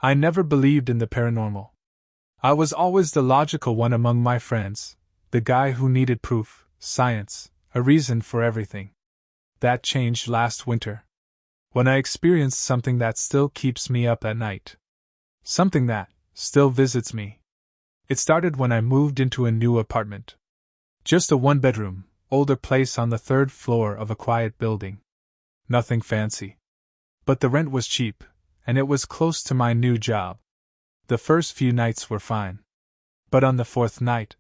I never believed in the paranormal. I was always the logical one among my friends, the guy who needed proof, science, a reason for everything. That changed last winter, when I experienced something that still keeps me up at night. Something that still visits me. It started when I moved into a new apartment. Just a one-bedroom, older place on the third floor of a quiet building. Nothing fancy. But the rent was cheap, and it was close to my new job. The first few nights were fine. But on the fourth night,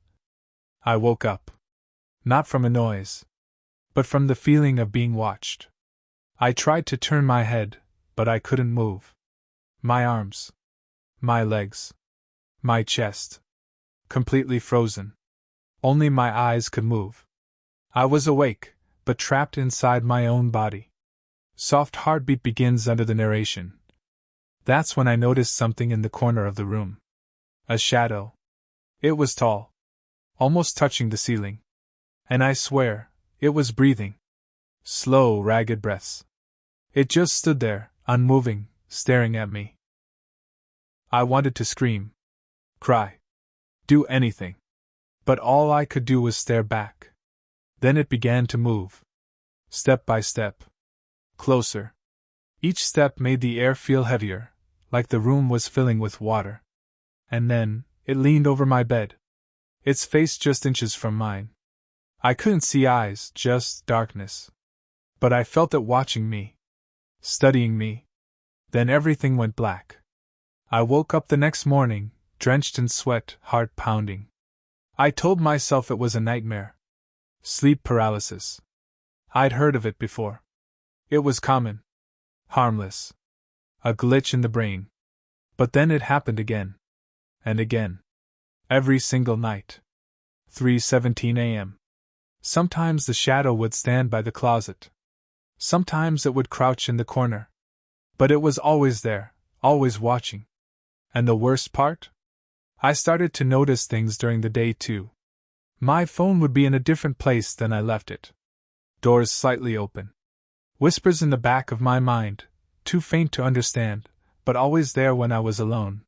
I woke up. Not from a noise, but from the feeling of being watched. I tried to turn my head, but I couldn't move. My arms, my legs, my chest. Completely frozen. Only my eyes could move. I was awake, but trapped inside my own body. Soft heartbeat begins under the narration. That's when I noticed something in the corner of the room. A shadow. It was tall, almost touching the ceiling. And I swear, it was breathing. Slow, ragged breaths. It just stood there, unmoving, staring at me. I wanted to scream, cry, do anything. But all I could do was stare back. Then it began to move. Step by step. Closer. Each step made the air feel heavier, like the room was filling with water. And then, it leaned over my bed. Its face just inches from mine. I couldn't see eyes, just darkness. But I felt it watching me. Studying me. Then everything went black. I woke up the next morning, drenched in sweat, heart pounding. I told myself it was a nightmare. Sleep paralysis. I'd heard of it before. It was common. Harmless. A glitch in the brain. But then it happened again. And again. Every single night. 3:17 a.m. Sometimes the shadow would stand by the closet. Sometimes it would crouch in the corner. But it was always there, always watching. And the worst part? I started to notice things during the day too. My phone would be in a different place than I left it. Doors slightly open. Whispers in the back of my mind, too faint to understand, but always there when I was alone.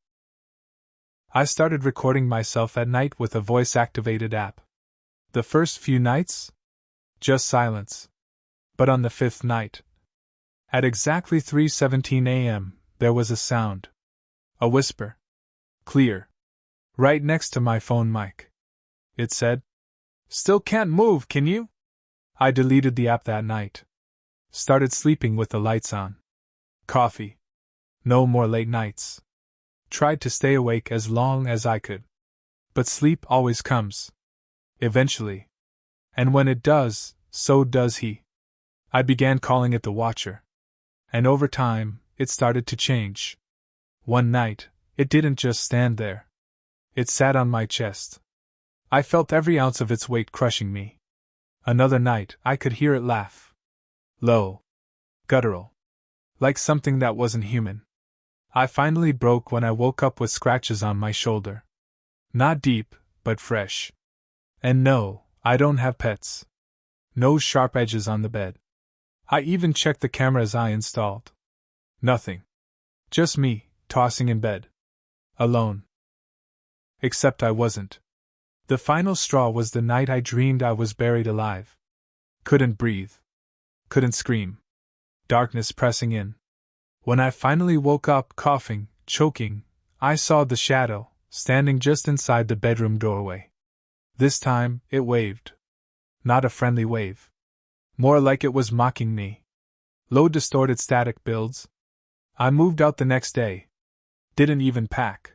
I started recording myself at night with a voice-activated app. The first few nights? Just silence. But on the fifth night, at exactly 3:17 a.m., there was a sound. A whisper. Clear. Right next to my phone mic. It said, "Still can't move, can you?" I deleted the app that night. Started sleeping with the lights on. Coffee. No more late nights. Tried to stay awake as long as I could. But sleep always comes. Eventually. And when it does, so does he. I began calling it the Watcher. And over time, it started to change. One night, it didn't just stand there. It sat on my chest. I felt every ounce of its weight crushing me. Another night, I could hear it laugh. Low. Guttural. Like something that wasn't human. I finally broke when I woke up with scratches on my shoulder. Not deep, but fresh. And no, I don't have pets. No sharp edges on the bed. I even checked the cameras I installed. Nothing. Just me, tossing in bed. Alone. Except I wasn't. The final straw was the night I dreamed I was buried alive. Couldn't breathe. Couldn't scream. Darkness pressing in. When I finally woke up, coughing, choking, I saw the shadow, standing just inside the bedroom doorway. This time, it waved. Not a friendly wave. More like it was mocking me. Low distorted static builds. I moved out the next day. Didn't even pack.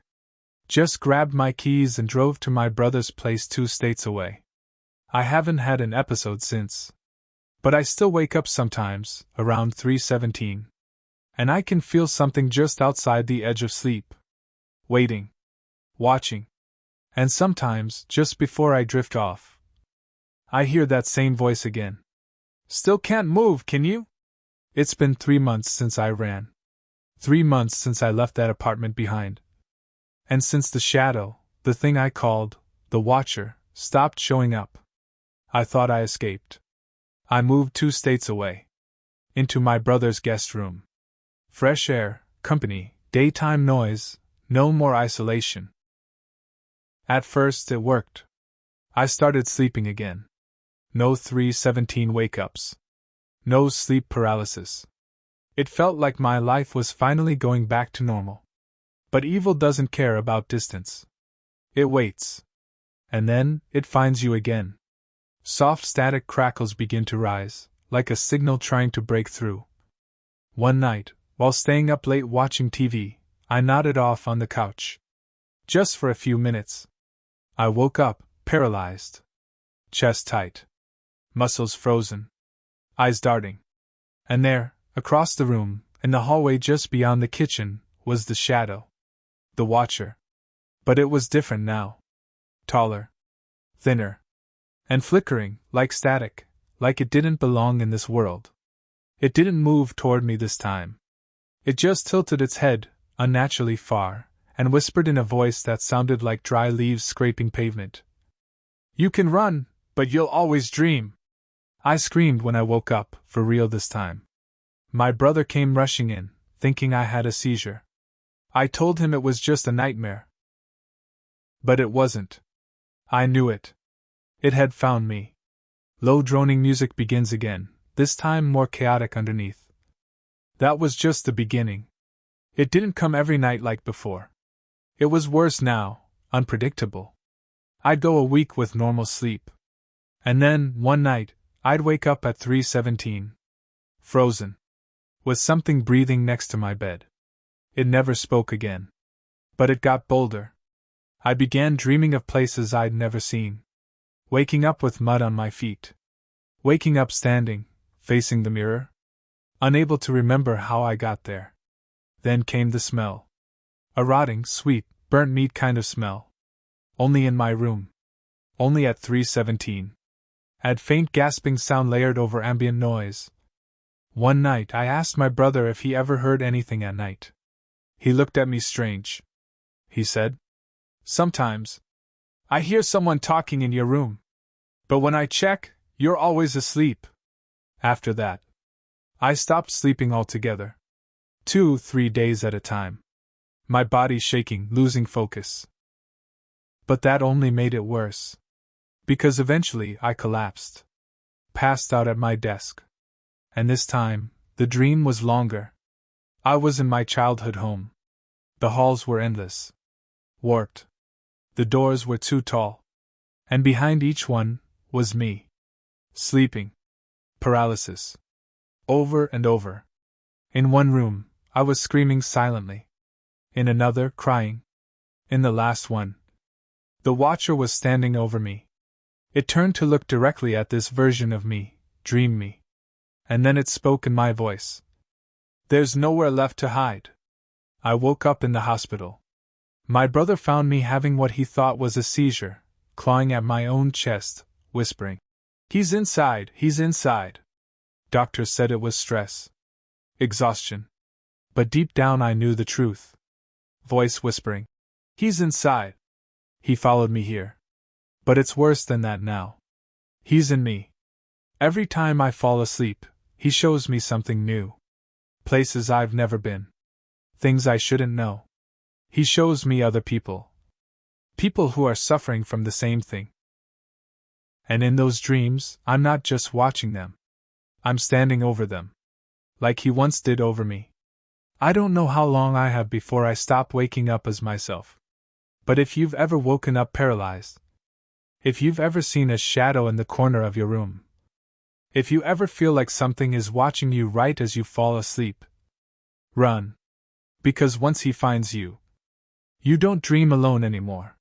Just grabbed my keys and drove to my brother's place 2 states away. I haven't had an episode since. But I still wake up sometimes, around 3:17. And I can feel something just outside the edge of sleep. Waiting. Watching. And sometimes, just before I drift off, I hear that same voice again. "Still can't move, can you?" It's been 3 months since I ran. 3 months since I left that apartment behind. And since the shadow, the thing I called the Watcher, stopped showing up. I thought I escaped. I moved 2 states away. Into my brother's guest room. Fresh air, company, Daytime noise, no more isolation. At first it worked. I started sleeping again. No 3:17 wake-ups. No sleep paralysis. It felt like my life was finally going back to normal. But evil doesn't care about distance. It waits. And then, it finds you again. Soft static crackles begin to rise, like a signal trying to break through. One night, while staying up late watching TV, I nodded off on the couch. Just for a few minutes. I woke up, paralyzed. Chest tight. Muscles frozen. Eyes darting. And there, across the room, in the hallway just beyond the kitchen, was the shadow. The Watcher. But it was different now. Taller. Thinner. And flickering, like static, like it didn't belong in this world. It didn't move toward me this time. It just tilted its head, unnaturally far, and whispered in a voice that sounded like dry leaves scraping pavement. "You can run, but you'll always dream." I screamed when I woke up, for real this time. My brother came rushing in, thinking I had a seizure. I told him it was just a nightmare. But it wasn't. I knew it. It had found me. Low droning music begins again, this time more chaotic underneath. That was just the beginning. It didn't come every night like before. It was worse now, unpredictable. I'd go a week with normal sleep. And then, one night, I'd wake up at 3:17. Frozen. With something breathing next to my bed. It never spoke again. But it got bolder. I began dreaming of places I'd never seen. Waking up with mud on my feet. Waking up standing, facing the mirror. Unable to remember how I got there. Then came the smell. A rotting, sweet, burnt meat kind of smell. Only in my room. Only at 3:17. Add faint gasping sound layered over ambient noise. One night I asked my brother if he ever heard anything at night. He looked at me strange. He said, "Sometimes. I hear someone talking in your room. But when I check, you're always asleep." After that, I stopped sleeping altogether. 2-3 days at a time. My body shaking, losing focus. But that only made it worse. Because eventually I collapsed. Passed out at my desk. And this time, the dream was longer. I was in my childhood home. The halls were endless. Warped. The doors were too tall. And behind each one was me. Sleeping. Paralysis. Over and over. In one room, I was screaming silently. In another, crying. In the last one, the Watcher was standing over me. It turned to look directly at this version of me, dream me. And then it spoke in my voice. "There's nowhere left to hide." I woke up in the hospital. My brother found me having what he thought was a seizure, clawing at my own chest, whispering, "He's inside, he's inside." Doctors said it was stress. Exhaustion. But deep down I knew the truth. Voice whispering, "He's inside. He followed me here. But it's worse than that now. He's in me. Every time I fall asleep, he shows me something new. Places I've never been. Things I shouldn't know. He shows me other people. People who are suffering from the same thing. And in those dreams, I'm not just watching them. I'm standing over them. Like he once did over me. I don't know how long I have before I stop waking up as myself. But if you've ever woken up paralyzed, if you've ever seen a shadow in the corner of your room, if you ever feel like something is watching you right as you fall asleep, run. Because once he finds you, you don't dream alone anymore.